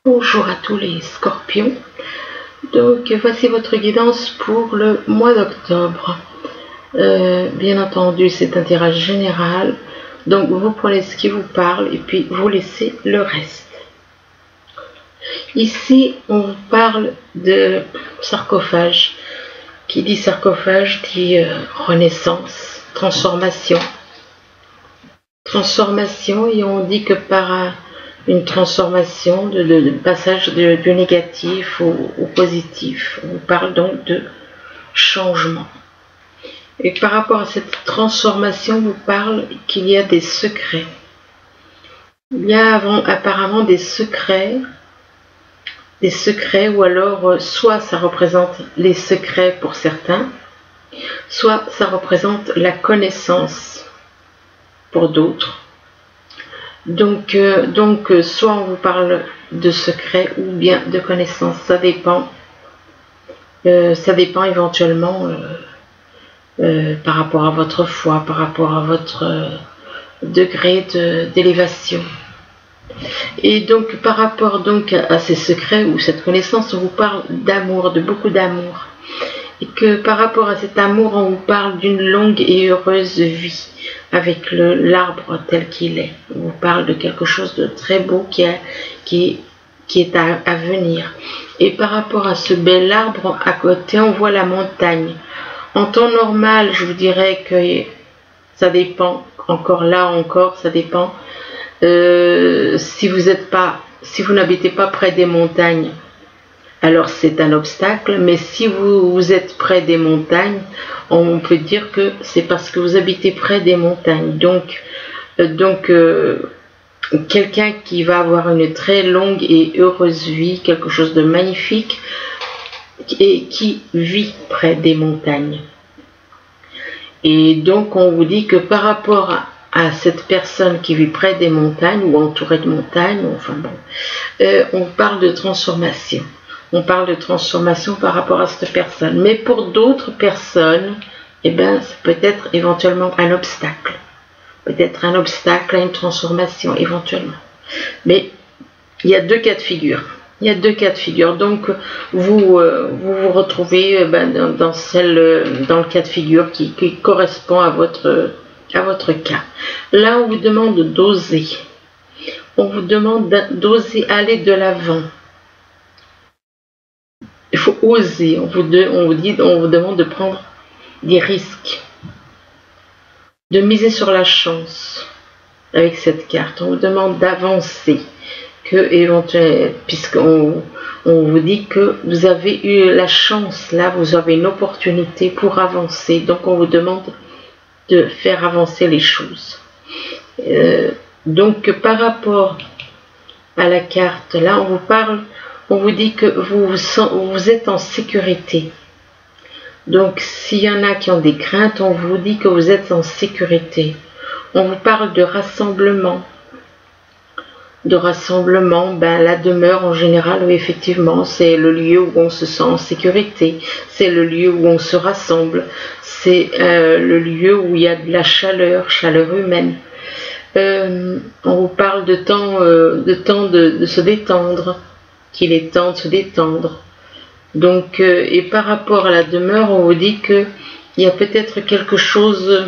Bonjour à tous les scorpions. Donc voici votre guidance pour le mois d'octobre. Bien entendu, c'est un tirage général. Donc vous prenez ce qui vous parle et puis vous laissez le reste. Ici, on vous parle de sarcophage. Qui dit sarcophage dit renaissance, transformation. Transformation, et on dit que par une transformation, de passage du négatif au positif. On parle donc de changement. Et par rapport à cette transformation, on vous parle qu'il y a des secrets. Il y a apparemment des secrets, ou alors soit ça représente les secrets pour certains, soit ça représente la connaissance pour d'autres. Donc, soit on vous parle de secret ou bien de connaissance, ça dépend éventuellement par rapport à votre foi, par rapport à votre degré d'élévation. Et donc par rapport donc à ces secrets ou cette connaissance, on vous parle d'amour, de beaucoup d'amour. Et que par rapport à cet amour, on vous parle d'une longue et heureuse vie avec l'arbre tel qu'il est. On vous parle de quelque chose de très beau qui est à venir. Et par rapport à ce bel arbre, à côté, on voit la montagne. En temps normal, je vous dirais que ça dépend. Ça dépend. Si vous n'habitez pas près des montagnes, alors c'est un obstacle, mais si vous êtes près des montagnes, on peut dire que c'est parce que vous habitez près des montagnes. Donc quelqu'un qui va avoir une très longue et heureuse vie, quelque chose de magnifique, et qui vit près des montagnes. Et donc on vous dit que par rapport à cette personne qui vit près des montagnes ou entourée de montagnes, enfin bon, on parle de transformation. On parle de transformation par rapport à cette personne. Mais pour d'autres personnes, eh ben, ça peut être éventuellement un obstacle. Peut-être un obstacle à une transformation, éventuellement. Mais il y a deux cas de figure. Donc, vous vous retrouvez dans le cas de figure qui correspond à votre cas. Là, on vous demande d'oser. On vous demande d'oser aller de l'avant. Il faut oser. On vous demande de prendre des risques, de miser sur la chance avec cette carte. On vous demande d'avancer, puisqu'on vous dit que vous avez eu la chance, là vous avez une opportunité pour avancer. Donc on vous demande de faire avancer les choses. Donc par rapport à la carte, là on vous dit que vous êtes en sécurité. Donc s'il y en a qui ont des craintes, on vous dit que vous êtes en sécurité. On vous parle de rassemblement. La demeure en général, oui, effectivement, c'est le lieu où on se sent en sécurité. C'est le lieu où on se rassemble. C'est le lieu où il y a de la chaleur humaine. On vous parle de temps de se détendre, qu'il est temps de se détendre. Donc, et par rapport à la demeure, on vous dit qu'il y a peut-être quelque chose,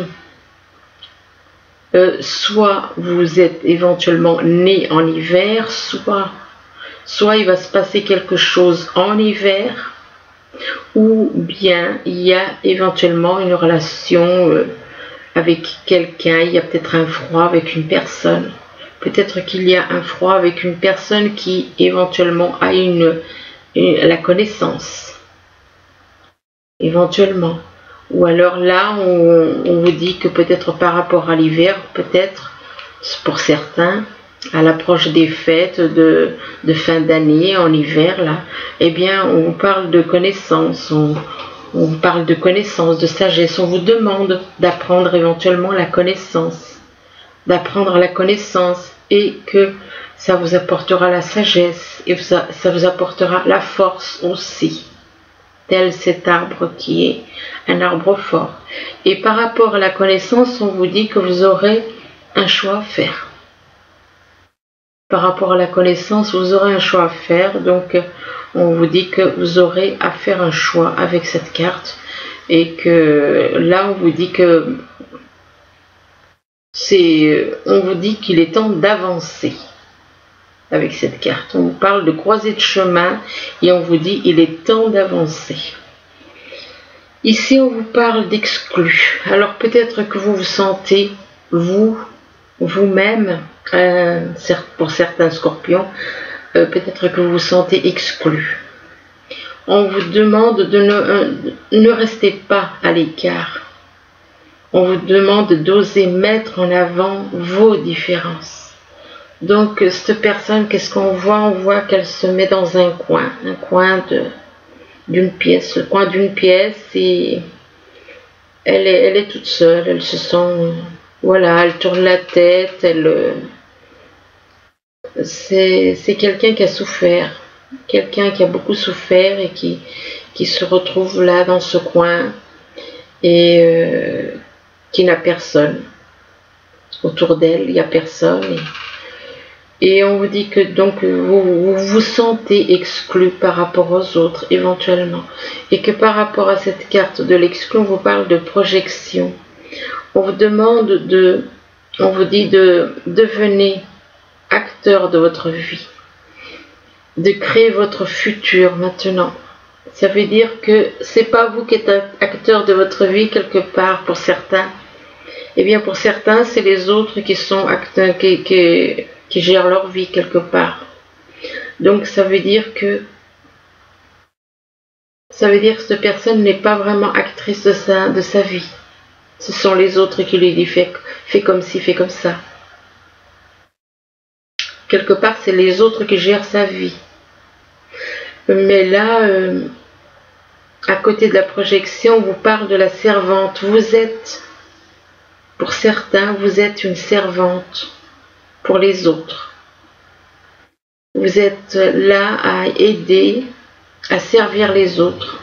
soit vous êtes éventuellement né en hiver, soit il va se passer quelque chose en hiver, ou bien il y a éventuellement une relation avec quelqu'un, il y a peut-être un froid avec une personne. Peut-être qu'il y a un froid avec une personne qui éventuellement a la connaissance, éventuellement. Ou alors là, on vous dit que peut-être par rapport à l'hiver, peut-être pour certains, à l'approche des fêtes de fin d'année en hiver, là, eh bien, on vous parle de connaissance, on vous parle de connaissance, de sagesse. On vous demande d'apprendre éventuellement la connaissance, et que ça vous apportera la sagesse et ça vous apportera la force aussi, tel cet arbre qui est un arbre fort. Et par rapport à la connaissance, on vous dit que vous aurez un choix à faire. par rapport à la connaissance, vous aurez un choix à faire. Donc, on vous dit que vous aurez à faire un choix avec cette carte. Et que là, on vous dit que on vous dit qu'il est temps d'avancer avec cette carte. On vous parle de croisée de chemin et on vous dit il est temps d'avancer. Ici, on vous parle d'exclus. Alors, peut-être que vous vous sentez, vous-même, pour certains scorpions, peut-être que vous vous sentez exclu. On vous demande de ne rester pas à l'écart. On vous demande d'oser mettre en avant vos différences. Donc, cette personne, qu'est-ce qu'on voit? On voit qu'elle se met dans un coin d'une pièce, le coin d'une pièce, et elle est toute seule, elle se sent, voilà, elle tourne la tête, c'est quelqu'un qui a souffert, quelqu'un qui a beaucoup souffert et qui se retrouve là dans ce coin et qui n'a personne autour d'elle, il n'y a personne. Et on vous dit que donc vous vous sentez exclu par rapport aux autres éventuellement. Et que par rapport à cette carte de l'exclu, on vous parle de projection. On vous demande on vous dit de devenir acteur de votre vie. De créer votre futur maintenant. Ça veut dire que c'est pas vous qui êtes acteur de votre vie quelque part pour certains. Eh bien pour certains, c'est les autres qui sont acteurs, qui gèrent leur vie quelque part. Donc ça veut dire que cette personne n'est pas vraiment actrice de sa vie. Ce sont les autres qui lui disent fais comme ci, fais comme ça. Quelque part, c'est les autres qui gèrent sa vie. Mais là, à côté de la projection, on vous parle de la servante. Pour certains, vous êtes une servante pour les autres. Vous êtes là à aider, à servir les autres.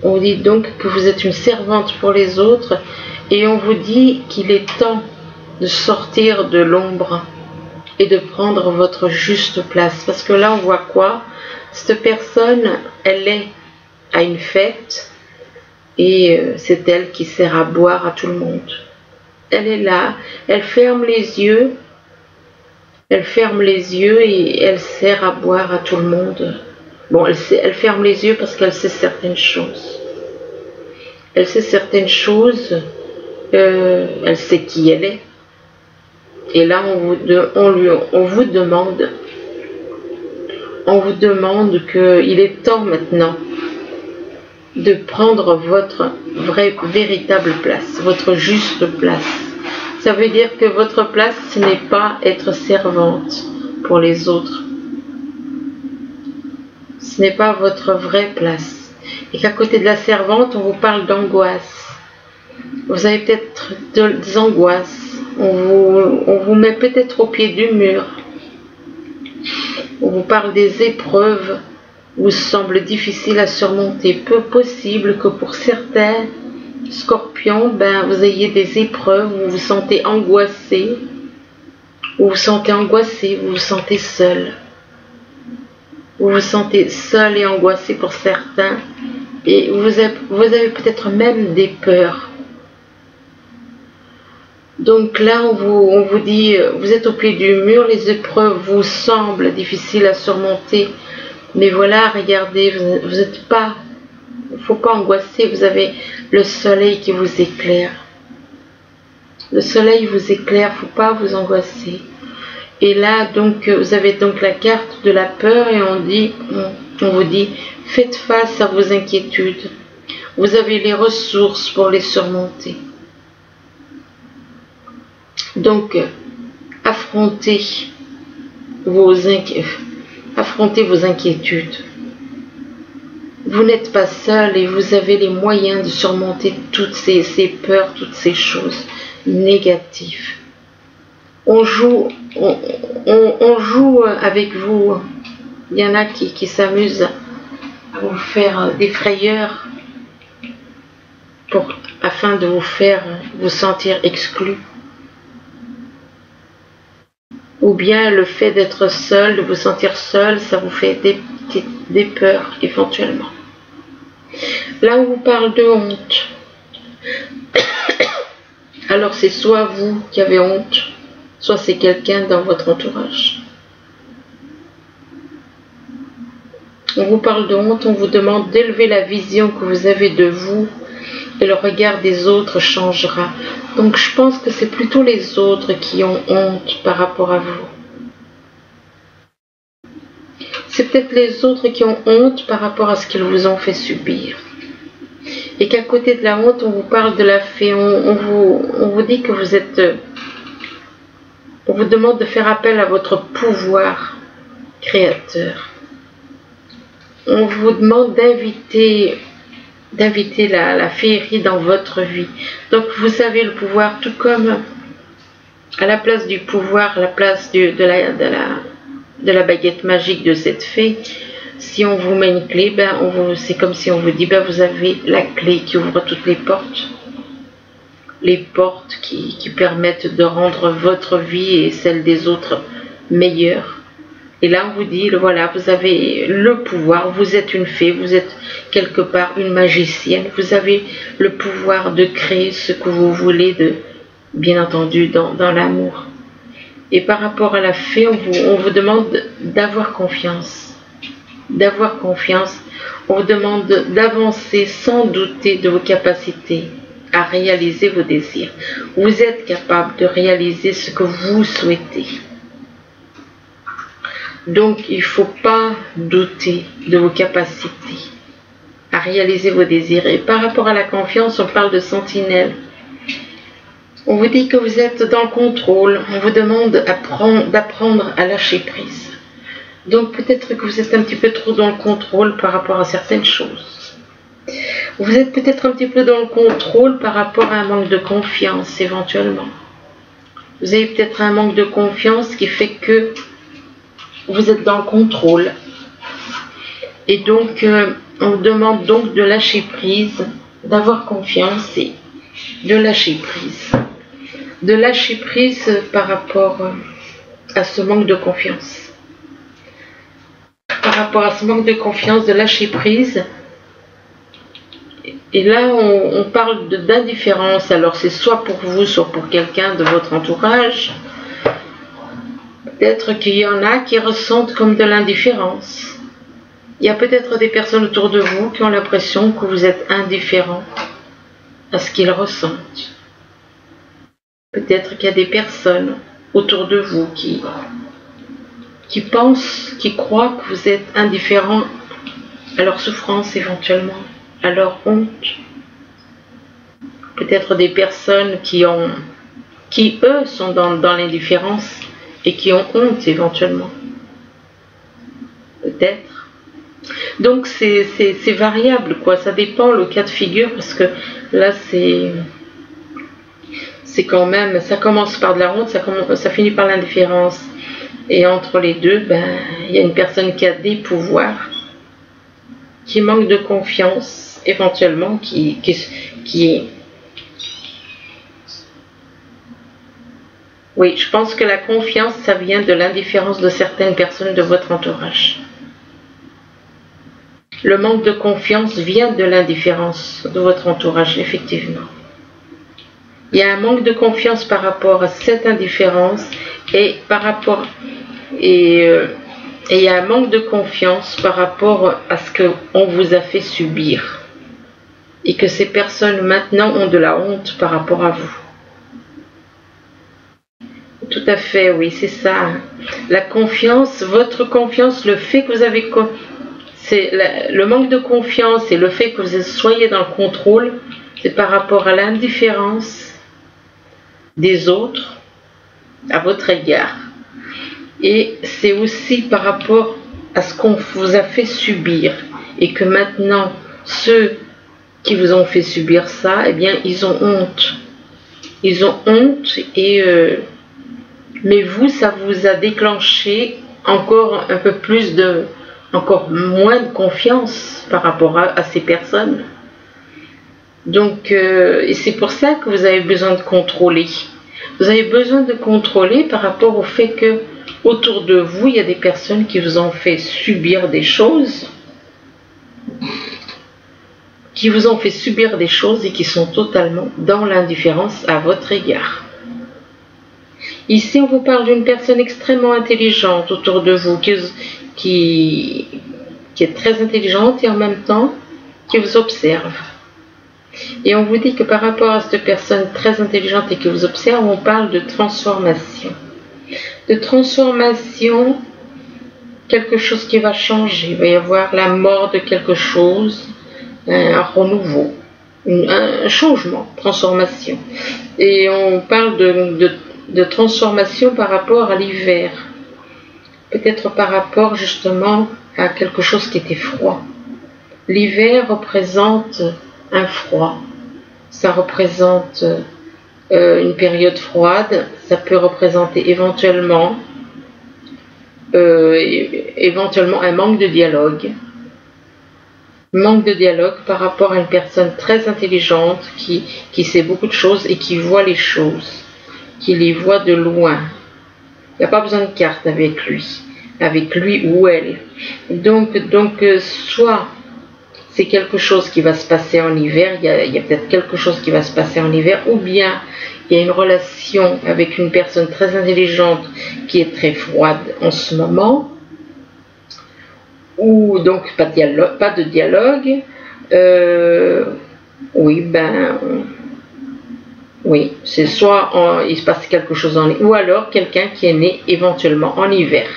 On dit donc que vous êtes une servante pour les autres et on vous dit qu'il est temps de sortir de l'ombre et de prendre votre juste place. Parce que là, on voit quoi? Cette personne, elle est à une fête et c'est elle qui sert à boire à tout le monde. Elle est là, elle ferme les yeux et elle sert à boire à tout le monde. Bon, elle ferme les yeux parce qu'elle sait certaines choses. Elle sait certaines choses, elle sait qui elle est. Et là, on vous demande qu'il est temps maintenant de prendre votre véritable place, votre juste place. Ça veut dire que votre place, ce n'est pas être servante pour les autres. Ce n'est pas votre vraie place. Et qu'à côté de la servante, on vous parle d'angoisse. Vous avez peut-être des angoisses. On vous met peut-être au pied du mur. On vous parle des épreuves vous semblent difficiles à surmonter. Peu possible que pour certains scorpions, vous ayez des épreuves où vous vous sentez angoissé, vous vous sentez seul. Vous vous sentez seul et angoissé pour certains. Et vous avez peut-être même des peurs. Donc là, on vous dit, vous êtes au pied du mur, les épreuves vous semblent difficiles à surmonter. Mais voilà, regardez, vous n'êtes pas, il ne faut pas angoisser, vous avez le soleil qui vous éclaire. Le soleil vous éclaire, il ne faut pas vous angoisser. Et là, donc, vous avez donc la carte de la peur et on vous dit, faites face à vos inquiétudes. Vous avez les ressources pour les surmonter. Donc, affrontez vos inquiétudes. Vous n'êtes pas seul et vous avez les moyens de surmonter toutes ces peurs, toutes ces choses négatives. On joue avec vous. Il y en a qui s'amusent à vous faire des frayeurs afin de vous faire vous sentir exclu. ou bien le fait d'être seul, de vous sentir seul, ça vous fait des peurs éventuellement. Là où on parle de honte, alors c'est soit vous qui avez honte, soit c'est quelqu'un dans votre entourage. On vous parle de honte, on vous demande d'élever la vision que vous avez de vous et le regard des autres changera. Donc je pense que c'est plutôt les autres qui ont honte par rapport à vous. C'est peut-être les autres qui ont honte par rapport à ce qu'ils vous ont fait subir. Et qu'à côté de la honte, on vous parle de la fée, on vous dit que vous êtes... On vous demande de faire appel à votre pouvoir créateur. On vous demande d'inviter la féerie dans votre vie. Donc vous avez le pouvoir, tout comme à la place du pouvoir, à la place de la baguette magique de cette fée, si on vous met une clé, c'est comme si on vous dit, vous avez la clé qui ouvre toutes les portes qui permettent de rendre votre vie et celle des autres meilleures. Et là, on vous dit, voilà, vous avez le pouvoir, vous êtes une fée, vous êtes quelque part une magicienne, vous avez le pouvoir de créer ce que vous voulez, bien entendu, dans l'amour. Et par rapport à la fée, on vous demande d'avoir confiance. D'avoir confiance. On vous demande d'avancer sans douter de vos capacités à réaliser vos désirs. Vous êtes capable de réaliser ce que vous souhaitez. Donc, il ne faut pas douter de vos capacités à réaliser vos désirs. Et par rapport à la confiance, on parle de sentinelle. On vous dit que vous êtes dans le contrôle. On vous demande d'apprendre à lâcher prise. Donc, peut-être que vous êtes un petit peu trop dans le contrôle par rapport à certaines choses. Vous êtes peut-être un petit peu dans le contrôle par rapport à un manque de confiance, éventuellement. Vous avez peut-être un manque de confiance qui fait que vous êtes dans le contrôle. Et donc, on vous demande donc de lâcher prise, d'avoir confiance et de lâcher prise. De lâcher prise par rapport à ce manque de confiance. Par rapport à ce manque de confiance, de lâcher prise. Et là, on parle d'indifférence. Alors, c'est soit pour vous, soit pour quelqu'un de votre entourage. Peut-être qu'il y en a qui ressentent comme de l'indifférence. Il y a peut-être des personnes autour de vous qui ont l'impression que vous êtes indifférent à ce qu'ils ressentent. Peut-être qu'il y a des personnes autour de vous qui pensent, qui croient que vous êtes indifférent à leur souffrance éventuellement, à leur honte. Peut-être des personnes qui eux sont dans l'indifférence et qui ont honte éventuellement. Peut-être. Donc c'est variable, quoi. Ça dépend le cas de figure, parce que là c'est quand même, ça commence par de la honte, ça finit par l'indifférence. Et entre les deux, il y a une personne qui a des pouvoirs, qui manque de confiance, éventuellement, qui est... Oui, je pense que la confiance, ça vient de l'indifférence de certaines personnes de votre entourage. Le manque de confiance vient de l'indifférence de votre entourage, effectivement. Il y a un manque de confiance par rapport à cette indifférence et il y a un manque de confiance par rapport à ce qu'on vous a fait subir. Et que ces personnes maintenant ont de la honte par rapport à vous. Tout à fait, oui, c'est ça. La confiance, votre confiance, le fait que vous avez... le manque de confiance et le fait que vous soyez dans le contrôle, c'est par rapport à l'indifférence des autres à votre égard. Et c'est aussi par rapport à ce qu'on vous a fait subir. Et que maintenant, ceux qui vous ont fait subir ça, eh bien, ils ont honte. Ils ont honte et... mais vous, ça vous a déclenché encore un peu plus encore moins de confiance par rapport à ces personnes. Donc, et c'est pour ça que vous avez besoin de contrôler. Vous avez besoin de contrôler par rapport au fait que Autour de vous, il y a des personnes qui vous ont fait subir des choses, et qui sont totalement dans l'indifférence à votre égard. Ici, on vous parle d'une personne extrêmement intelligente autour de vous, qui est très intelligente et en même temps qui vous observe. Et on vous dit que par rapport à cette personne très intelligente et qui vous observe, on parle de transformation. De transformation, quelque chose qui va changer. Il va y avoir la mort de quelque chose, un renouveau, un changement, transformation. Et on parle de transformation par rapport à l'hiver. Peut-être par rapport justement à quelque chose qui était froid. L'hiver représente un froid. Ça représente une période froide. Ça peut représenter éventuellement un manque de dialogue. Manque de dialogue par rapport à une personne très intelligente qui sait beaucoup de choses et qui voit les choses, qui les voit de loin. Il n'y a pas besoin de carte avec lui ou elle. Donc soit c'est quelque chose qui va se passer en hiver, il y a peut-être quelque chose qui va se passer en hiver, ou bien il y a une relation avec une personne très intelligente qui est très froide en ce moment, ou donc pas de dialogue. Oui, c'est soit il se passe quelque chose ou alors quelqu'un qui est né éventuellement en hiver.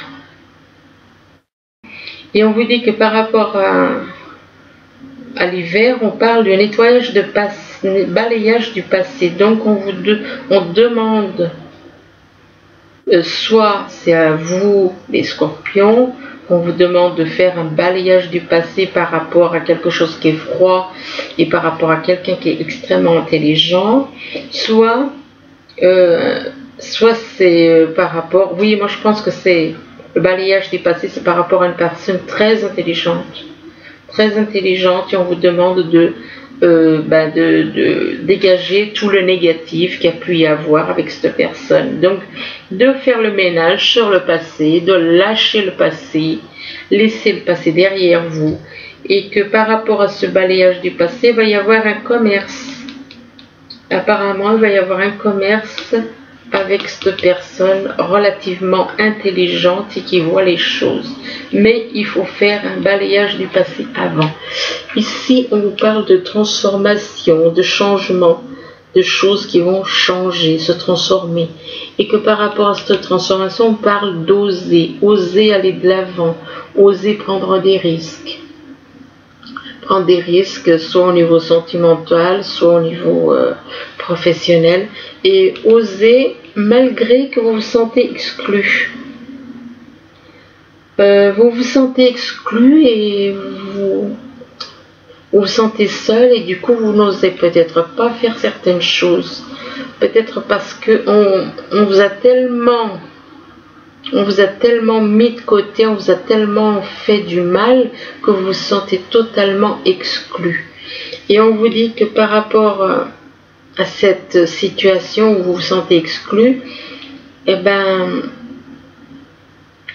Et on vous dit que par rapport à l'hiver, on parle du nettoyage balayage du passé. Donc on demande, soit c'est à vous les scorpions, on vous demande de faire un balayage du passé par rapport à quelque chose qui est froid et par rapport à quelqu'un qui est extrêmement intelligent, soit c'est par rapport, oui, moi je pense que c'est le balayage du passé, c'est par rapport à une personne très intelligente, et on vous demande de dégager tout le négatif qu'il y a pu y avoir avec cette personne. Donc, de faire le ménage sur le passé, de lâcher le passé, laisser le passé derrière vous, et que par rapport à ce balayage du passé, il va y avoir un commerce. Apparemment, il va y avoir un commerce avec cette personne relativement intelligente et qui voit les choses. Mais il faut faire un balayage du passé avant. Ici, on vous parle de transformation, de changement, de choses qui vont changer, se transformer. Et que par rapport à cette transformation, on parle oser aller de l'avant, oser prendre des risques. Prendre des risques, soit au niveau sentimental, soit au niveau professionnel, et oser malgré que vous vous sentez exclu. Vous vous sentez exclu et vous vous sentez seul, et du coup vous n'osez peut-être pas faire certaines choses. Peut-être parce que on vous a tellement mis de côté, on vous a tellement fait du mal que vous vous sentez totalement exclu. Et on vous dit que par rapport à cette situation où vous vous sentez exclu, il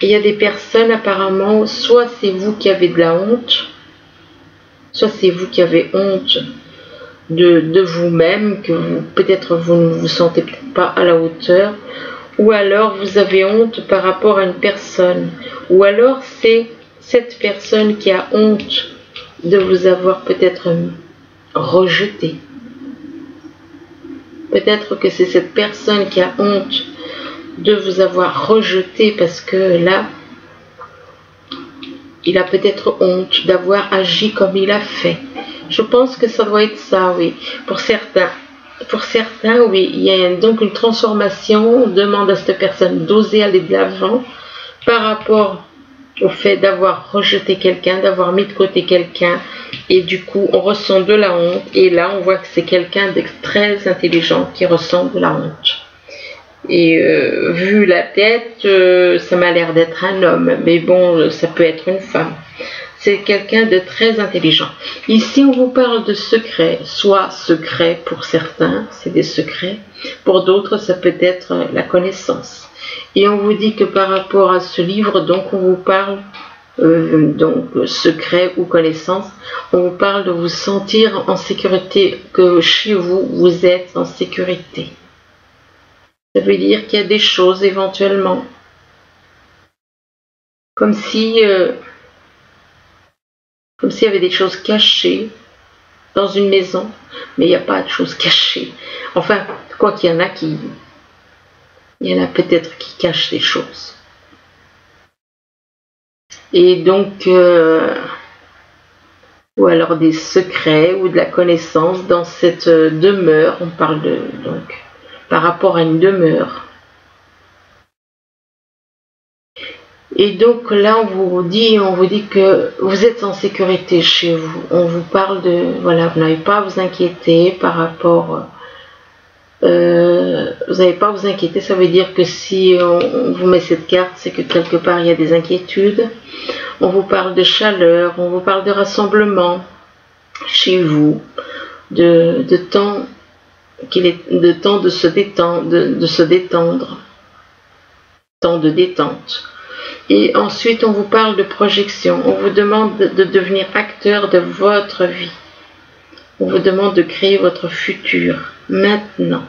y a des personnes apparemment, soit c'est vous qui avez de la honte, soit c'est vous qui avez honte de vous-même, que peut-être vous ne vous sentez peut-être pas à la hauteur, ou alors vous avez honte par rapport à une personne, ou alors c'est cette personne qui a honte de vous avoir peut-être rejeté. Peut-être que c'est cette personne qui a honte de vous avoir rejeté parce que là, il a peut-être honte d'avoir agi comme il a fait. Je pense que ça doit être ça, oui. Pour certains, oui, il y a donc une transformation. On demande à cette personne d'oser aller de l'avant par rapport au fait d'avoir rejeté quelqu'un, d'avoir mis de côté quelqu'un, et du coup on ressent de la honte, et là on voit que c'est quelqu'un de très intelligent qui ressent de la honte. Et vu la tête, ça m'a l'air d'être un homme, mais bon, ça peut être une femme. C'est quelqu'un de très intelligent. Ici, on vous parle de secrets, soit secrets pour certains, c'est des secrets. Pour d'autres, ça peut être la connaissance. Et on vous dit que par rapport à ce livre, donc on vous parle, donc secret ou connaissance, on vous parle de vous sentir en sécurité, que chez vous, vous êtes en sécurité. Ça veut dire qu'il y a des choses éventuellement, comme s'il y avait des choses cachées dans une maison, mais il n'y a pas de choses cachées. Enfin, quoi qu'il y en a il y en a peut-être qui cachent des choses. Et donc, ou alors des secrets ou de la connaissance dans cette demeure. On parle de, donc, par rapport à une demeure. Et donc là, on vous dit que vous êtes en sécurité chez vous. On vous parle de, voilà, vous n'avez pas à vous inquiéter par rapport. Vous n'avez pas à vous inquiéter. Ça veut dire que si on vous met cette carte, c'est que quelque part il y a des inquiétudes. On vous parle de chaleur, on vous parle de rassemblement chez vous, de temps de se détendre, temps de détente. Et ensuite, on vous parle de projection. On vous demande de devenir acteur de votre vie. On vous demande de créer votre futur maintenant.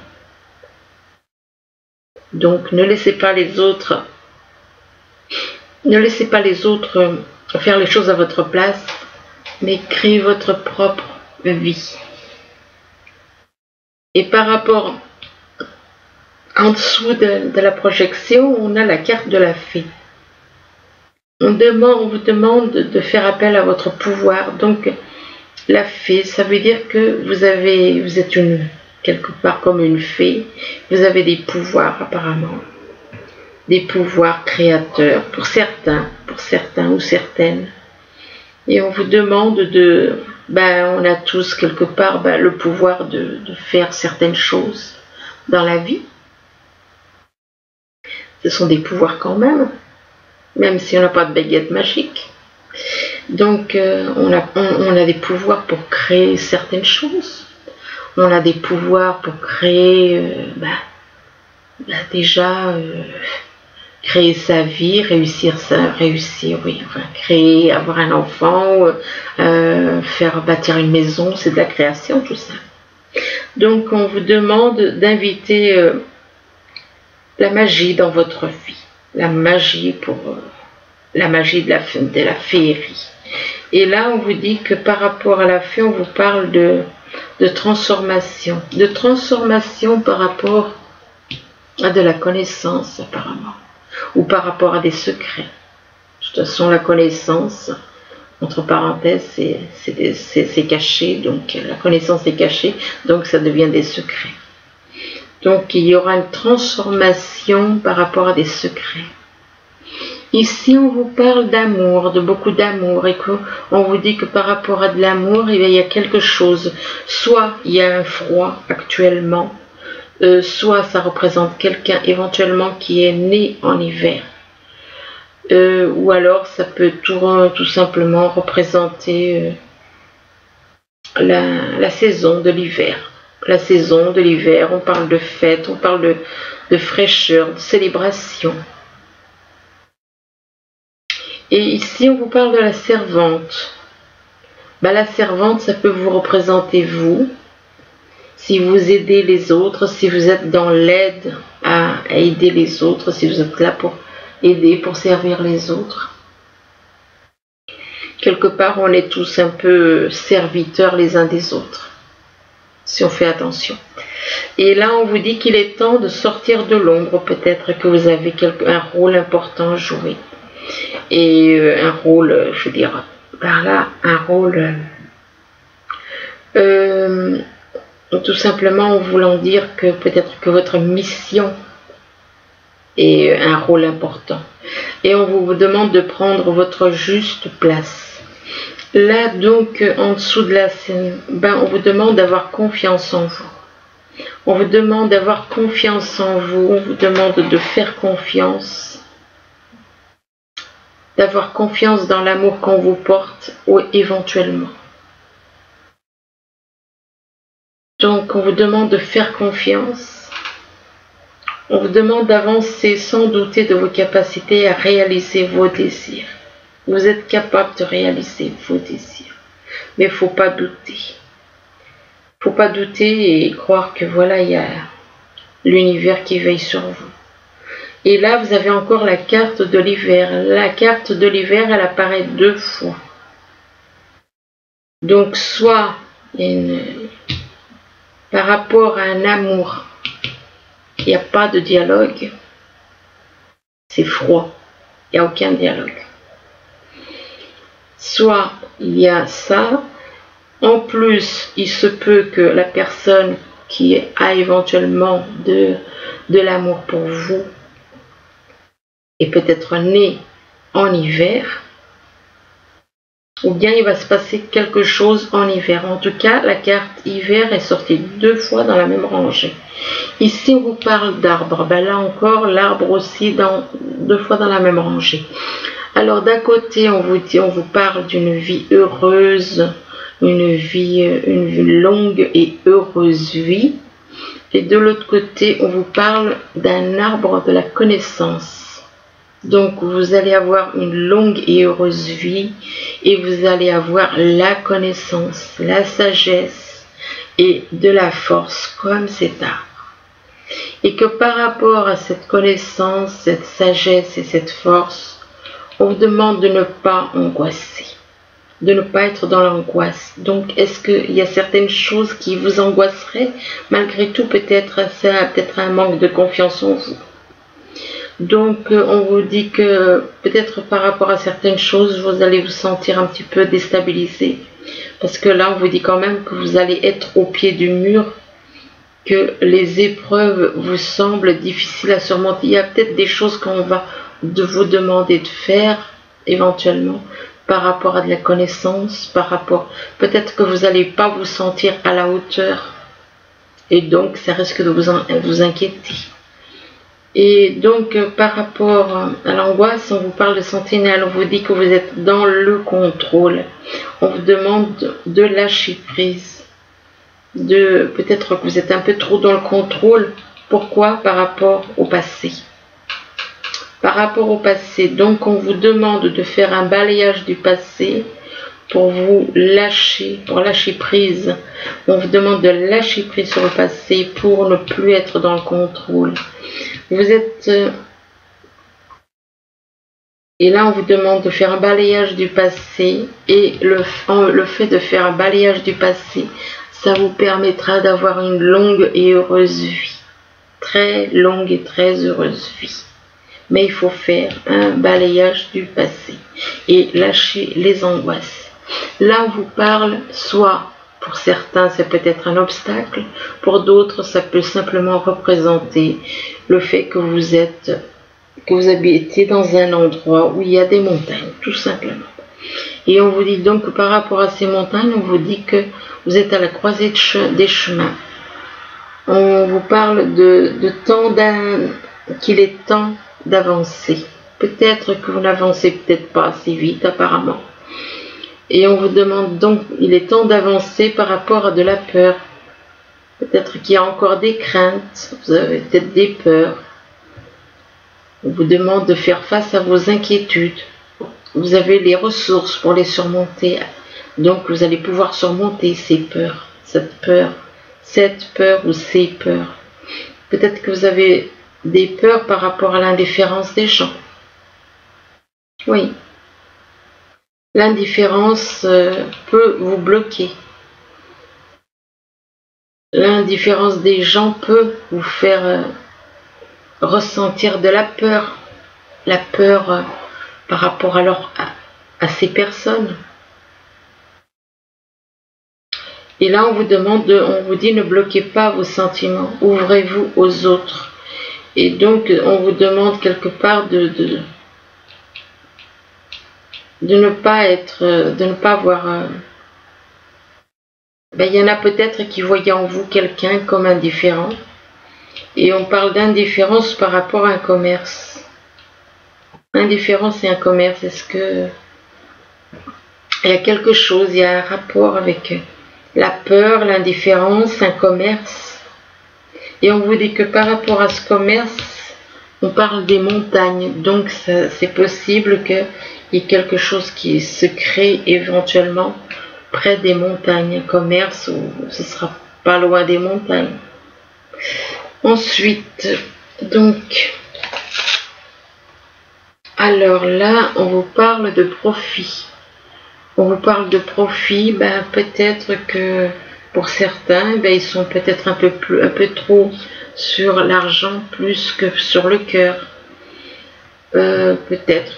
Donc, ne laissez pas les autres faire les choses à votre place, mais créez votre propre vie. Et par rapport, en dessous de la projection, on a la carte de la fée. On vous demande de faire appel à votre pouvoir. Donc, la fée, ça veut dire que vous êtes quelque part comme une fée. Vous avez des pouvoirs apparemment. Des pouvoirs créateurs pour certains ou certaines. Et on vous demande on a tous quelque part le pouvoir de faire certaines choses dans la vie. Ce sont des pouvoirs quand même si on n'a pas de baguette magique. Donc on a des pouvoirs pour créer certaines choses. On a des pouvoirs pour créer créer sa vie, créer, avoir un enfant, faire bâtir une maison, c'est de la création tout ça. Donc on vous demande d'inviter la magie dans votre vie, la magie de la féerie. Et là on vous dit que par rapport à la fée, on vous parle de transformation par rapport à de la connaissance apparemment, ou par rapport à des secrets. De toute façon, la connaissance, entre parenthèses, c'est caché, donc la connaissance est cachée, donc ça devient des secrets. Donc il y aura une transformation par rapport à des secrets. Ici, on vous parle d'amour, de beaucoup d'amour, et qu'on vous dit que par rapport à de l'amour, il y a quelque chose. Soit il y a un froid actuellement, soit ça représente quelqu'un éventuellement qui est né en hiver. Ou alors ça peut tout simplement représenter la saison de l'hiver. La saison de l'hiver, on parle de fête, on parle de fraîcheur, de célébration. Et ici, on vous parle de la servante. La servante, ça peut vous représenter vous. Si vous aidez les autres, si vous êtes dans l'aide à aider les autres, si vous êtes là pour aider, pour servir les autres. Quelque part, on est tous un peu serviteurs les uns des autres, si on fait attention. Et là, on vous dit qu'il est temps de sortir de l'ombre. Peut-être que vous avez un rôle important à jouer. Et un rôle, je veux dire, par là, un rôle... tout simplement en voulant dire que peut-être que votre mission est un rôle important. Et on vous demande de prendre votre juste place. Là, donc, en dessous de la scène, on vous demande d'avoir confiance en vous. On vous demande d'avoir confiance en vous. On vous demande de faire confiance. D'avoir confiance dans l'amour qu'on vous porte, ou éventuellement. Donc, on vous demande de faire confiance On vous demande d'avancer sans douter de vos capacités à réaliser vos désirs. Vous êtes capable de réaliser vos désirs. Mais il ne faut pas douter. Il ne faut pas douter et croire que voilà, il y a l'univers qui veille sur vous. Et là, vous avez encore la carte de l'hiver. La carte de l'hiver, elle apparaît 2 fois. Donc, soit par rapport à un amour, il n'y a pas de dialogue. C'est froid. Il n'y a aucun dialogue. Soit il y a ça. En plus, il se peut que la personne qui a éventuellement de l'amour pour vous est peut-être née en hiver, ou bien il va se passer quelque chose en hiver. En tout cas, la carte hiver est sortie 2 fois dans la même rangée. Ici, on vous parle d'arbre. Ben là encore, l'arbre aussi 2 fois dans la même rangée. Alors d'un côté, on vous parle d'une vie heureuse, une longue et heureuse vie. Et de l'autre côté, on vous parle d'un arbre de la connaissance. Donc vous allez avoir une longue et heureuse vie et vous allez avoir la connaissance, la sagesse et de la force comme cet arbre. Et que par rapport à cette connaissance, cette sagesse et cette force, on vous demande de ne pas angoisser, de ne pas être dans l'angoisse. Donc est-ce qu'il y a certaines choses qui vous angoisseraient? Malgré tout, peut-être un manque de confiance en vous. Donc on vous dit que peut-être par rapport à certaines choses, vous allez vous sentir un petit peu déstabilisé. Parce que là, on vous dit quand même que vous allez être au pied du mur, que les épreuves vous semblent difficiles à surmonter. Il y a peut-être des choses qu'on va vous demander de faire éventuellement par rapport à de la connaissance, par rapport... Peut-être que vous n'allez pas vous sentir à la hauteur et donc ça risque de vous inquiéter. Et donc, par rapport à l'angoisse, on vous parle de sentinelle, on vous dit que vous êtes dans le contrôle. On vous demande de lâcher prise. Peut-être que vous êtes un peu trop dans le contrôle. Pourquoi? Par rapport au passé. Par rapport au passé, donc on vous demande de faire un balayage du passé pour lâcher prise. On vous demande de lâcher prise sur le passé pour ne plus être dans le contrôle. Et là, on vous demande de faire un balayage du passé. Et le fait de faire un balayage du passé, ça vous permettra d'avoir une longue et heureuse vie. Très longue et très heureuse vie. Mais il faut faire un balayage du passé et lâcher les angoisses. Là, on vous parle, soit pour certains, c'est peut-être un obstacle, pour d'autres, ça peut simplement représenter le fait que vous habitez dans un endroit où il y a des montagnes, tout simplement. Et on vous dit donc que par rapport à ces montagnes, on vous dit que vous êtes à la croisée des chemins. On vous parle qu'il est temps d'avancer. Peut-être que vous n'avancez peut-être pas assez vite apparemment. Et on vous demande donc, il est temps d'avancer par rapport à de la peur. Peut-être qu'il y a encore des craintes, vous avez peut-être des peurs. On vous demande de faire face à vos inquiétudes. Vous avez les ressources pour les surmonter. Donc vous allez pouvoir surmonter ces peurs, cette peur ou ces peurs. Peut-être que vous avez des peurs par rapport à l'indifférence des gens. Oui. L'indifférence peut vous bloquer. L'indifférence des gens peut vous faire ressentir de la peur. La peur par rapport à ces personnes. Et là, on vous dit ne bloquez pas vos sentiments. Ouvrez-vous aux autres. Et donc, on vous demande quelque part de ne pas avoir... il y en a peut-être qui voyaient en vous quelqu'un comme indifférent. Et on parle d'indifférence par rapport à un commerce. Indifférence et un commerce, est-ce que... Il y a quelque chose, il y a un rapport avec la peur, l'indifférence, un commerce. Et on vous dit que par rapport à ce commerce, on parle des montagnes. Donc c'est possible qu'il y ait quelque chose qui se crée éventuellement près des montagnes. Commerce, ou ce sera pas loin des montagnes. Ensuite, donc, alors là, on vous parle de profit. On vous parle de profit, ben, peut-être que pour certains, ben, ils sont peut-être un peu trop sur l'argent plus que sur le cœur. Peut-être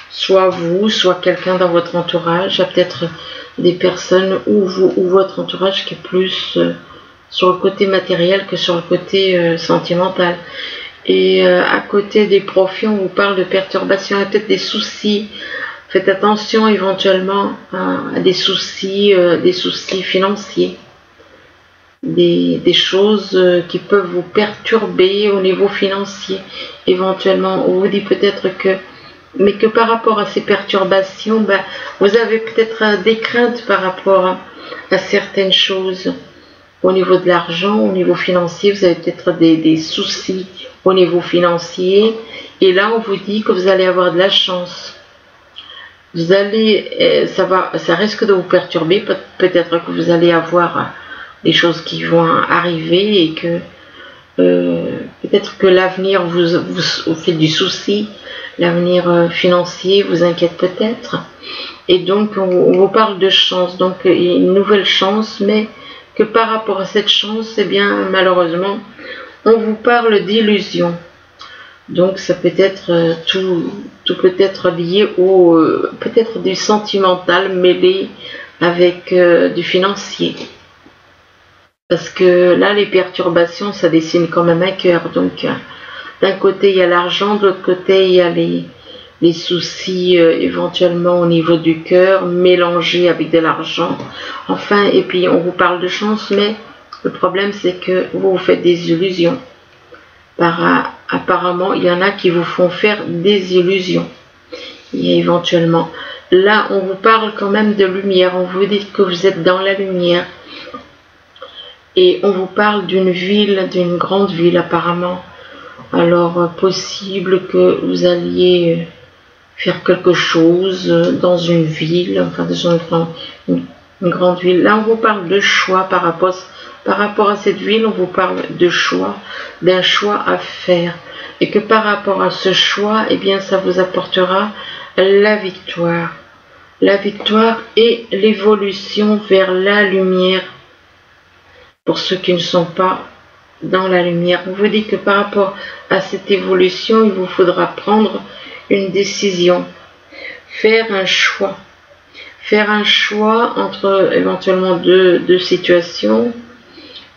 soit vous, soit quelqu'un dans votre entourage, il y a peut-être des personnes ou votre entourage qui est plus sur le côté matériel que sur le côté sentimental. Et à côté des profits, on vous parle de perturbations et peut-être des soucis. Faites attention éventuellement à des soucis financiers, des choses qui peuvent vous perturber au niveau financier. Éventuellement, on vous dit peut-être mais que par rapport à ces perturbations, ben, vous avez peut-être des craintes par rapport à certaines choses. Au niveau de l'argent, au niveau financier, vous avez peut-être des soucis au niveau financier. Et là, on vous dit que vous allez avoir de la chance. Vous allez, ça risque de vous perturber. Peut-être que vous allez avoir des choses qui vont arriver et que peut-être que l'avenir vous fait du souci. L'avenir financier vous inquiète peut-être. Et donc, on vous parle de chance. Donc, une nouvelle chance, mais que par rapport à cette chance, eh bien, malheureusement, on vous parle d'illusion. Donc, ça peut être tout peut être lié au peut-être du sentimental mêlé avec du financier. Parce que là, les perturbations, ça dessine quand même un cœur. Donc, d'un côté, il y a l'argent, de l'autre côté, il y a les soucis éventuellement au niveau du cœur, mélangés avec de l'argent. Enfin, et puis on vous parle de chance, mais le problème, c'est que vous vous faites des illusions. Apparemment, il y en a qui vous font faire des illusions. Et éventuellement, là, on vous parle quand même de lumière. On vous dit que vous êtes dans la lumière. Et on vous parle d'une ville, d'une grande ville apparemment. Alors, possible que vous alliez faire quelque chose dans une ville, enfin dans une grande ville. Là, on vous parle de choix par rapport à cette ville, on vous parle de choix, d'un choix à faire. Et que par rapport à ce choix, eh bien, ça vous apportera la victoire. La victoire et l'évolution vers la lumière. Pour ceux qui ne sont pas dans la lumière, on vous dit que par rapport à cette évolution, il vous faudra prendre une décision, faire un choix entre éventuellement deux situations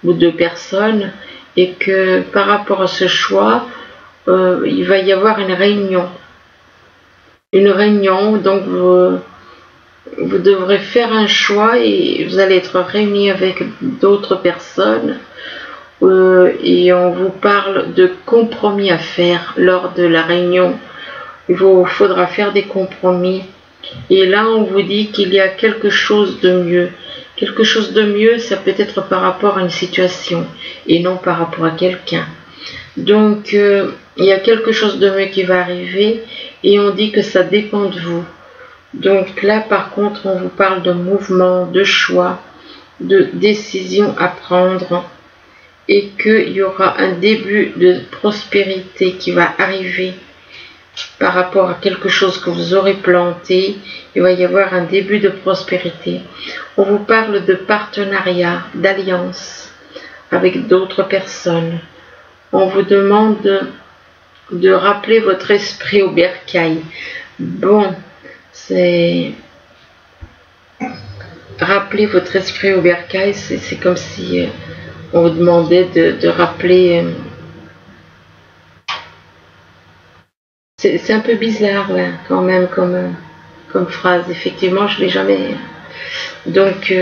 ou deux personnes, et que par rapport à ce choix, il va y avoir une réunion, donc vous devrez faire un choix et vous allez être réunis avec d'autres personnes. Et on vous parle de compromis à faire lors de la réunion. Il vous faudra faire des compromis. Et là, on vous dit qu'il y a quelque chose de mieux. Quelque chose de mieux, ça peut être par rapport à une situation et non par rapport à quelqu'un. Donc, il y a quelque chose de mieux qui va arriver et on dit que ça dépend de vous. Donc là, par contre, on vous parle de mouvement, de choix, de décision à prendre et qu'il y aura un début de prospérité qui va arriver par rapport à quelque chose que vous aurez planté. Il va y avoir un début de prospérité. On vous parle de partenariat, d'alliance avec d'autres personnes. On vous demande de rappeler votre esprit au bercail. Bon, c'est... Rappeler votre esprit au bercail, c'est comme si on vous demandait de rappeler... C'est un peu bizarre, là, quand même, comme phrase. Effectivement, je ne l'ai jamais... Donc,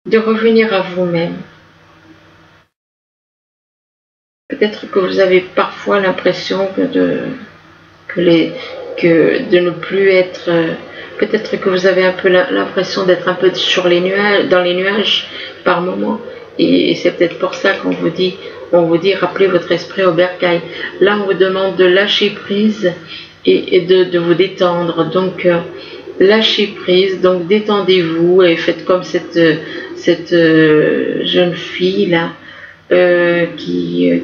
de revenir à vous-même. Peut-être que vous avez parfois l'impression de ne plus être... peut-être que vous avez un peu l'impression d'être un peu sur les nuages, dans les nuages par moment. Et c'est peut-être pour ça qu'on vous dit, rappelez votre esprit au bercail. Là, on vous demande de lâcher prise et de vous détendre. Donc, lâchez prise, donc détendez-vous et faites comme cette jeune fille là qui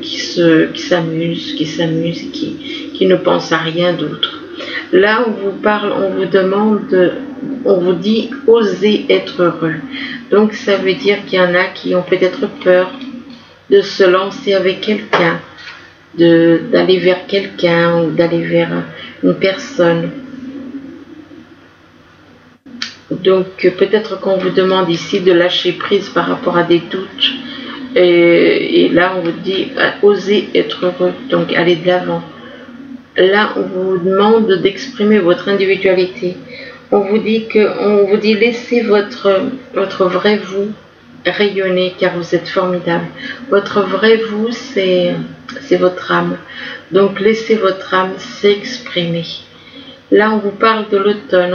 s'amuse, qui ne pense à rien d'autre. Là, on vous parle, on vous demande, on vous dit osez être heureux. Donc ça veut dire qu'il y en a qui ont peut-être peur de se lancer avec quelqu'un, d'aller vers quelqu'un ou d'aller vers une personne. Donc peut-être qu'on vous demande ici de lâcher prise par rapport à des doutes. Et là on vous dit osez être heureux, donc allez de l'avant. Là on vous demande d'exprimer votre individualité. On vous dit laissez votre vrai vous rayonner car vous êtes formidable. Votre vrai vous c'est votre âme. Donc laissez votre âme s'exprimer. Là on vous parle de l'automne,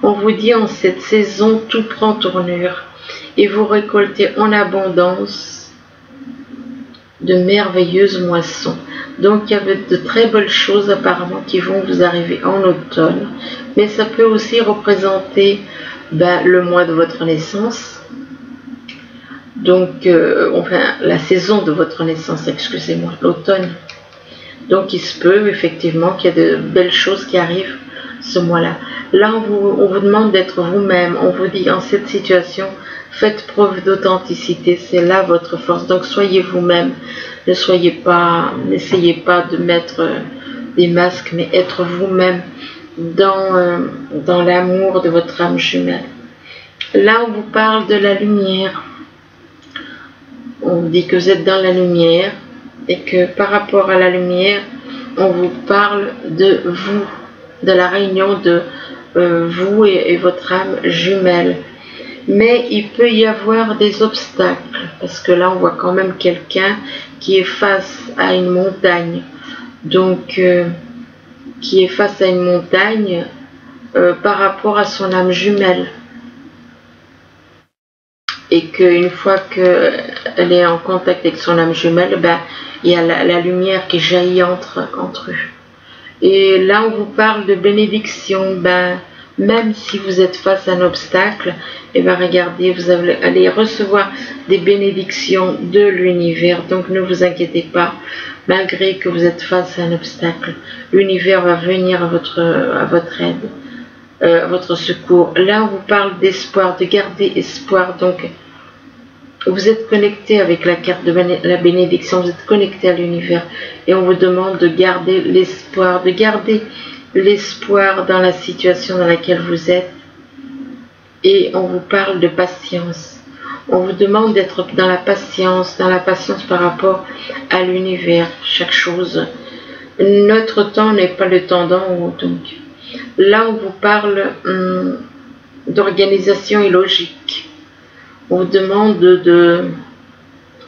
on vous dit en cette saison tout prend tournure et vous récoltez en abondance de merveilleuses moissons. Donc il y avait de très belles choses apparemment qui vont vous arriver en automne, mais ça peut aussi représenter le mois de votre naissance, donc la saison de votre naissance, excusez-moi, l'automne. Donc il se peut effectivement qu'il y ait de belles choses qui arrivent ce mois-là. Là on vous demande d'être vous-même, on vous dit en cette situation, faites preuve d'authenticité, c'est là votre force. Donc soyez vous-même, n'essayez pas de mettre des masques, mais être vous-même dans l'amour de votre âme jumelle. Là on vous parle de la lumière, on vous dit que vous êtes dans la lumière et que par rapport à la lumière, on vous parle de vous, de la réunion de vous et votre âme jumelle. Mais il peut y avoir des obstacles, parce que là on voit quand même quelqu'un qui est face à une montagne, donc qui est face à une montagne par rapport à son âme jumelle, et qu'une fois qu'elle est en contact avec son âme jumelle, il y a la lumière qui jaillit entre eux. Et là on vous parle de bénédiction, même si vous êtes face à un obstacle, regardez, vous allez recevoir des bénédictions de l'univers. Donc ne vous inquiétez pas, malgré que vous êtes face à un obstacle, l'univers va venir à votre aide, à votre secours. Là on vous parle d'espoir, de garder espoir. Donc vous êtes connecté avec la carte de la bénédiction, vous êtes connecté à l'univers et on vous demande de garder l'espoir, dans la situation dans laquelle vous êtes. Et on vous parle de patience. On vous demande d'être dans la patience par rapport à l'univers, chaque chose. Notre temps n'est pas le temps d'en haut. Donc là on vous parle d'organisation et logique. On vous demande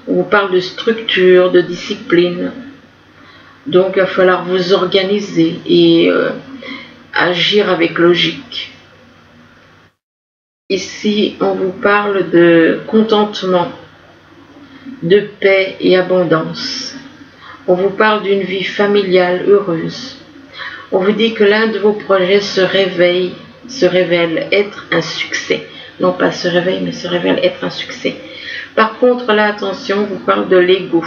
on vous parle de structure, de discipline. Donc il va falloir vous organiser et agir avec logique. Ici, on vous parle de contentement, de paix et abondance. On vous parle d'une vie familiale heureuse. On vous dit que l'un de vos projets se révèle être un succès. Non pas se réveille, mais se révèle être un succès. Par contre, là, attention, on vous parle de l'ego.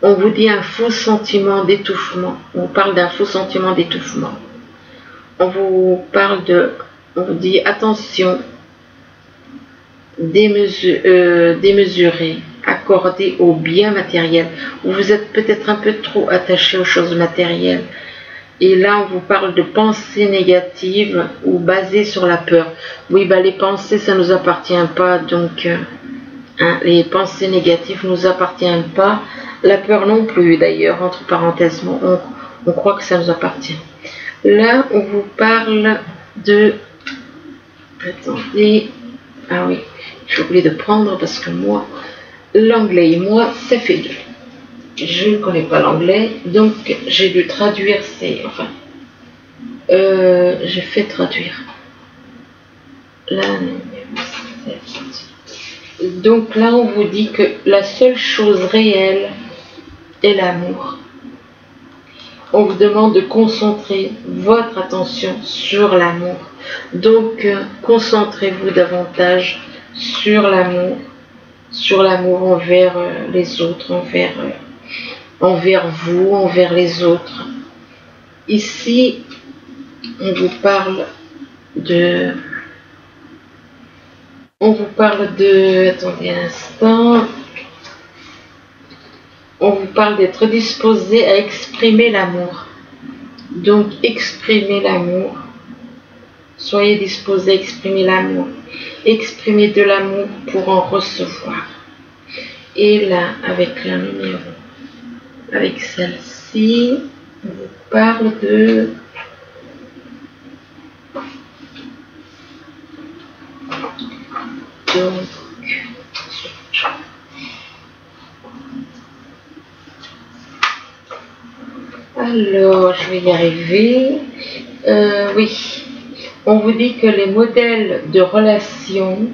On vous dit un faux sentiment d'étouffement. On vous parle d'un faux sentiment d'étouffement. On vous dit attention démesurée accordée aux biens matériels. Vous êtes peut-être un peu trop attaché aux choses matérielles. Et là, on vous parle de pensées négatives ou basées sur la peur. Oui, les pensées, ça ne nous appartient pas. Donc, les pensées négatives ne nous appartiennent pas. La peur non plus, d'ailleurs, entre parenthèses. On croit que ça nous appartient. Là, on vous parle de... Attendez. Ah oui, j'ai oublié de prendre parce que moi, l'anglais et moi, ça fait deux. Je ne connais pas l'anglais, donc j'ai dû traduire j'ai fait traduire. Là, Donc là, on vous dit que la seule chose réelle est l'amour. On vous demande de concentrer votre attention sur l'amour. Donc, concentrez-vous davantage sur l'amour envers les autres, envers vous, envers les autres. Ici, on vous parle de... Attendez un instant. On vous parle d'être disposé à exprimer l'amour. Donc, exprimez l'amour. Soyez disposé à exprimer l'amour. Exprimez de l'amour pour en recevoir. Et là, avec un numéro, avec celle-ci, on vous parle de... Alors, je vais y arriver. Oui, on vous dit que les modèles de relations,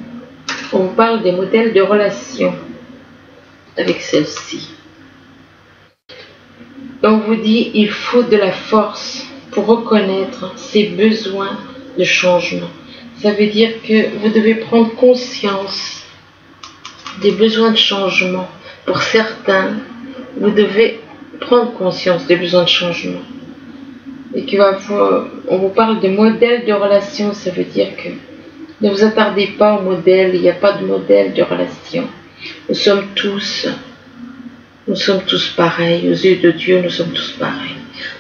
on vous parle des modèles de relations avec celle-ci. On vous dit il faut de la force pour reconnaître ses besoins de changement. Ça veut dire que vous devez prendre conscience des besoins de changement. Pour certains, vous devez prendre conscience des besoins de changement. Et on vous parle de modèles de relation, ça veut dire que ne vous attardez pas au modèle, il n'y a pas de modèle de relation. Nous sommes tous pareils, aux yeux de Dieu, nous sommes tous pareils.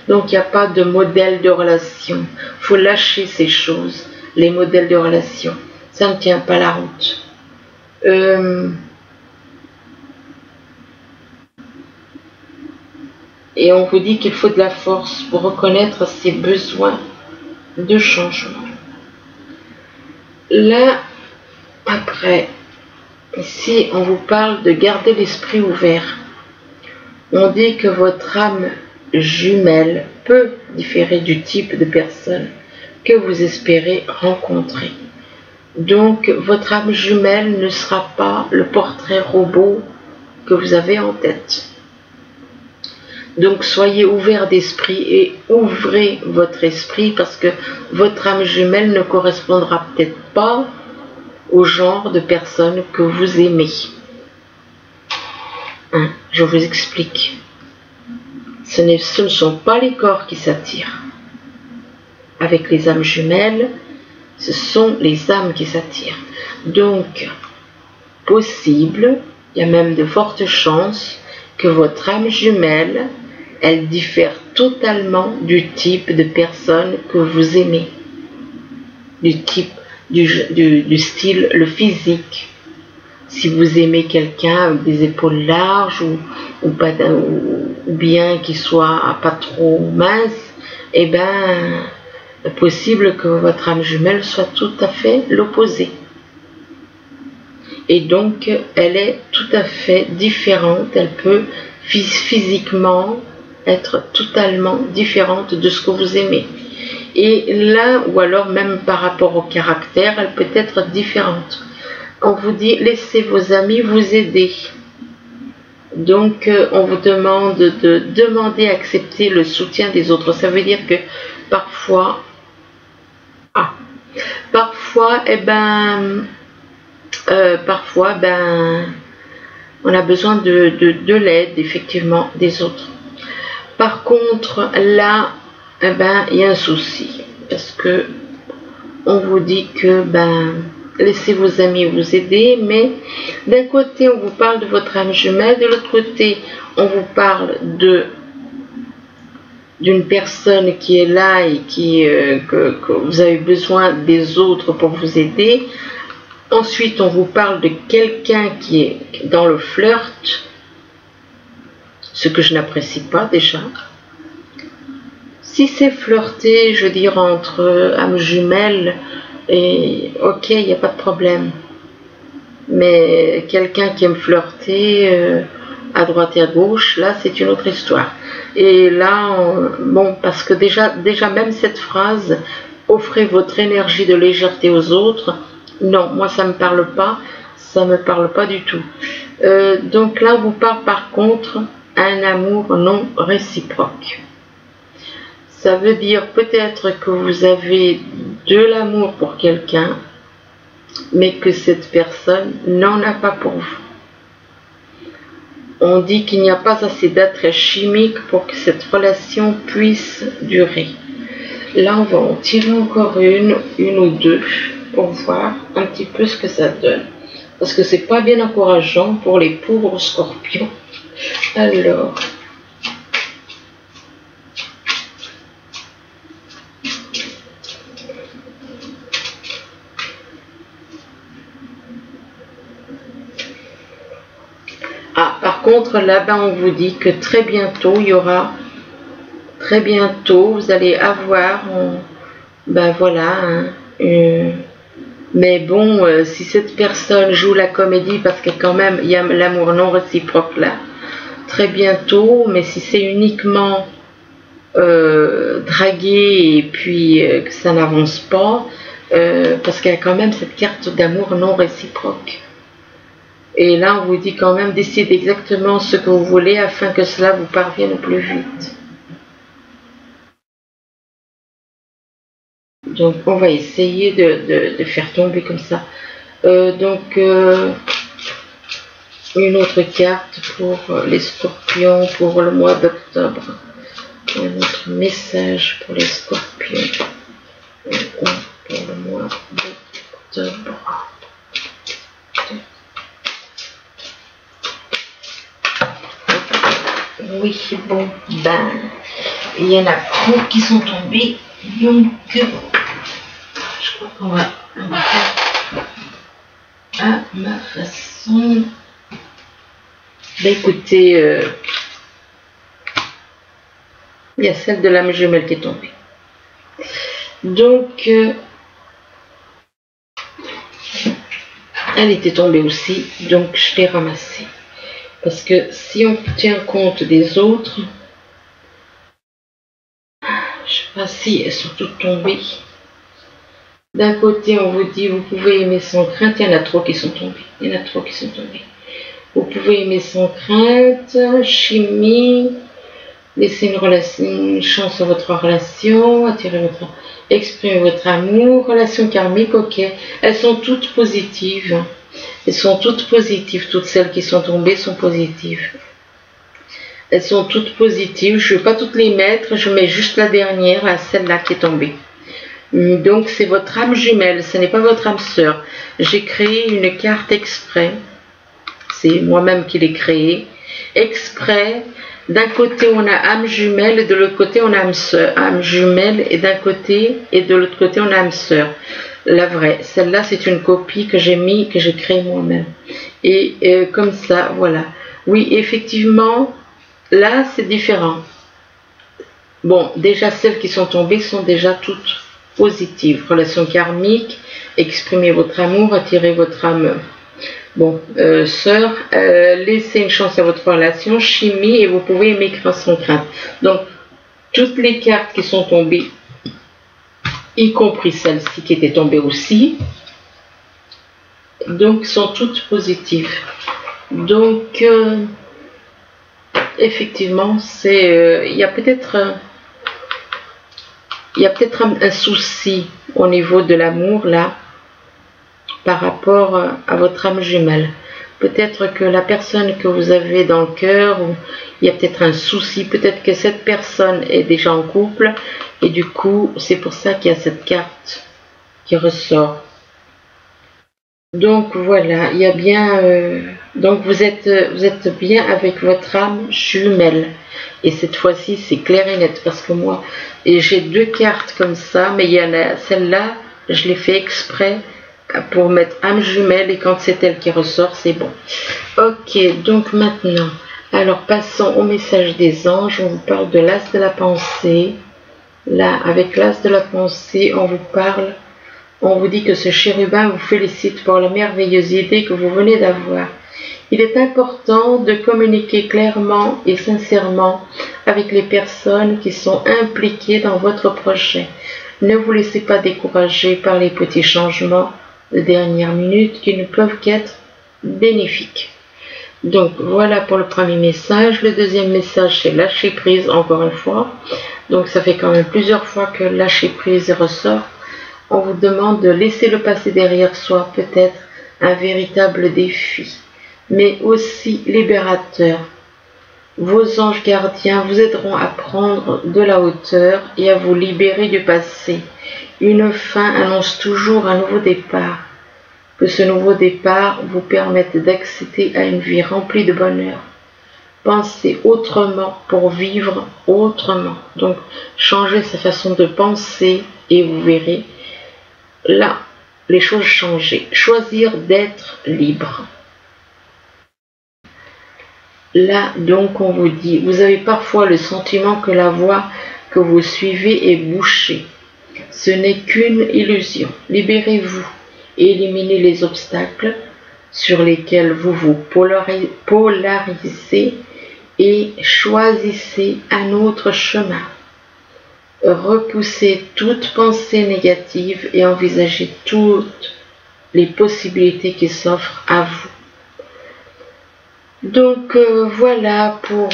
Donc il n'y a pas de modèle de relation. Il faut lâcher ces choses, les modèles de relation. Ça ne tient pas la route. Et on vous dit qu'il faut de la force pour reconnaître ses besoins de changement. Là, après, ici, on vous parle de garder l'esprit ouvert. On dit que votre âme jumelle peut différer du type de personne que vous espérez rencontrer. Donc, votre âme jumelle ne sera pas le portrait robot que vous avez en tête. Donc, soyez ouverts d'esprit et ouvrez votre esprit parce que votre âme jumelle ne correspondra peut-être pas au genre de personne que vous aimez. Je vous explique. Ce ne sont pas les corps qui s'attirent. Avec les âmes jumelles, ce sont les âmes qui s'attirent. Donc, possible, il y a même de fortes chances que votre âme jumelle, elle diffère totalement du type de personne que vous aimez. Du type, du style, le physique. Si vous aimez quelqu'un avec des épaules larges ou bien qui soit pas trop mince, eh bien, possible que votre âme jumelle soit tout à fait l'opposé. Et donc, elle est tout à fait différente. Elle peut physiquement être totalement différente de ce que vous aimez. Et là, ou alors même par rapport au caractère, elle peut être différente. On vous dit, laissez vos amis vous aider. Donc, on vous demande de demander, accepter le soutien des autres. Ça veut dire que parfois, on a besoin de l'aide, effectivement, des autres. Par contre, là, il y a un souci. Parce que on vous dit que, laissez vos amis vous aider, mais d'un côté, on vous parle de votre âme jumelle, de l'autre côté, on vous parle d'une personne qui est là et que vous avez besoin des autres pour vous aider. Ensuite, on vous parle de quelqu'un qui est dans le flirt, ce que je n'apprécie pas déjà. Si c'est flirter, je veux dire, entre âmes jumelles, et ok, il n'y a pas de problème. Mais quelqu'un qui aime flirter à droite et à gauche, là, c'est une autre histoire. Et là, parce que déjà même cette phrase, offrez votre énergie de légèreté aux autres, non, moi ça ne me parle pas. ça me parle pas du tout. Donc là, on vous parle par contre un amour non réciproque. Ça veut dire peut-être que vous avez de l'amour pour quelqu'un, mais que cette personne n'en a pas pour vous. On dit qu'il n'y a pas assez d'attrait chimique pour que cette relation puisse durer. Là, on va en tirer encore une ou deux pour voir un petit peu ce que ça donne. Parce que c'est pas bien encourageant pour les pauvres scorpions. Alors, par contre, là-bas, on vous dit que très bientôt, il y aura, très bientôt, vous allez avoir, ben voilà, mais bon, si cette personne joue la comédie, parce que quand même, il y a l'amour non réciproque là, très bientôt, mais si c'est uniquement draguer et puis que ça n'avance pas, parce qu'il y a quand même cette carte d'amour non réciproque. Et là, on vous dit quand même d'essayer exactement ce que vous voulez afin que cela vous parvienne au plus vite. Donc, on va essayer de faire tomber comme ça. Une autre carte pour les scorpions pour le mois d'octobre. Un autre message pour les scorpions pour le mois d'octobre. Oui, bon, ben, il y en a trop qui sont tombés, donc je crois qu'on va faire à ma façon. Ben écoutez, il y a celle de l'âme jumelle qui est tombée. Donc, elle était tombée aussi, donc je l'ai ramassée. Parce que si on tient compte des autres, je sais pas si elles sont toutes tombées. D'un côté, on vous dit, vous pouvez aimer sans crainte. Il y en a trop qui sont tombés. Il y en a trop qui sont tombés. Vous pouvez aimer sans crainte, chimie, laisser une chance à votre relation, exprimer votre amour, relation karmique, ok. Elles sont toutes positives. Elles sont toutes positives. Toutes celles qui sont tombées sont positives. Elles sont toutes positives. Je ne vais pas toutes les mettre. Je mets juste la dernière, celle-là qui est tombée. Donc c'est votre âme jumelle, ce n'est pas votre âme sœur. J'ai créé une carte exprès. C'est moi-même qui l'ai créée. Exprès. D'un côté on a âme jumelle et de l'autre côté on a âme sœur. Âme jumelle et d'un côté et de l'autre côté on a âme sœur. La vraie. Celle-là c'est une copie que j'ai créée moi-même. Et comme ça, voilà. Oui, effectivement, là c'est différent. Bon, déjà celles qui sont tombées sont déjà toutes positives. Relation karmique, exprimer votre amour, attirer votre âme. Bon, sœur, laissez une chance à votre relation, chimie, et vous pouvez aimer sans crainte. Donc, toutes les cartes qui sont tombées, y compris celle-ci qui était tombée aussi, donc sont toutes positives. Donc, effectivement, il y a peut-être un souci au niveau de l'amour là, par rapport à votre âme jumelle. Peut-être que la personne que vous avez dans le cœur, il y a peut-être un souci, peut-être que cette personne est déjà en couple, et du coup, c'est pour ça qu'il y a cette carte qui ressort. Donc voilà, il y a bien... donc vous êtes bien avec votre âme jumelle. Et cette fois-ci, c'est clair et net, parce que moi, j'ai deux cartes comme ça, mais il y en a celle-là, je l'ai fait exprès, pour mettre âme jumelle, et quand c'est elle qui ressort, c'est bon. Ok, donc maintenant, alors passons au message des anges. On vous parle de l'as de la pensée. Là, avec l'as de la pensée, on vous dit que ce chérubin vous félicite pour la merveilleuse idée que vous venez d'avoir. Il est important de communiquer clairement et sincèrement avec les personnes qui sont impliquées dans votre projet. Ne vous laissez pas décourager par les petits changements de dernière minute qui ne peuvent qu'être bénéfique. Donc voilà pour le premier message. Le deuxième message, c'est lâcher prise, encore une fois. Donc ça fait quand même plusieurs fois que lâcher prise ressort. On vous demande de laisser le passé derrière soi, peut-être un véritable défi, mais aussi libérateur. Vos anges gardiens vous aideront à prendre de la hauteur et à vous libérer du passé. Une fin annonce toujours un nouveau départ. Que ce nouveau départ vous permette d'accéder à une vie remplie de bonheur. Pensez autrement pour vivre autrement. Donc, changez sa façon de penser et vous verrez là les choses changer. Choisir d'être libre. Là, donc, on vous dit, vous avez parfois le sentiment que la voie que vous suivez est bouchée. Ce n'est qu'une illusion. Libérez-vous et éliminez les obstacles sur lesquels vous vous polarisez et choisissez un autre chemin. Repoussez toute pensée négative et envisagez toutes les possibilités qui s'offrent à vous. Donc voilà pour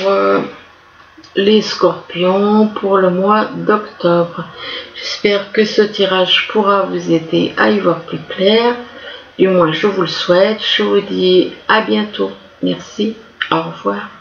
les scorpions pour le mois d'octobre. J'espère que ce tirage pourra vous aider à y voir plus clair. Du moins, je vous le souhaite. Je vous dis à bientôt. Merci. Au revoir.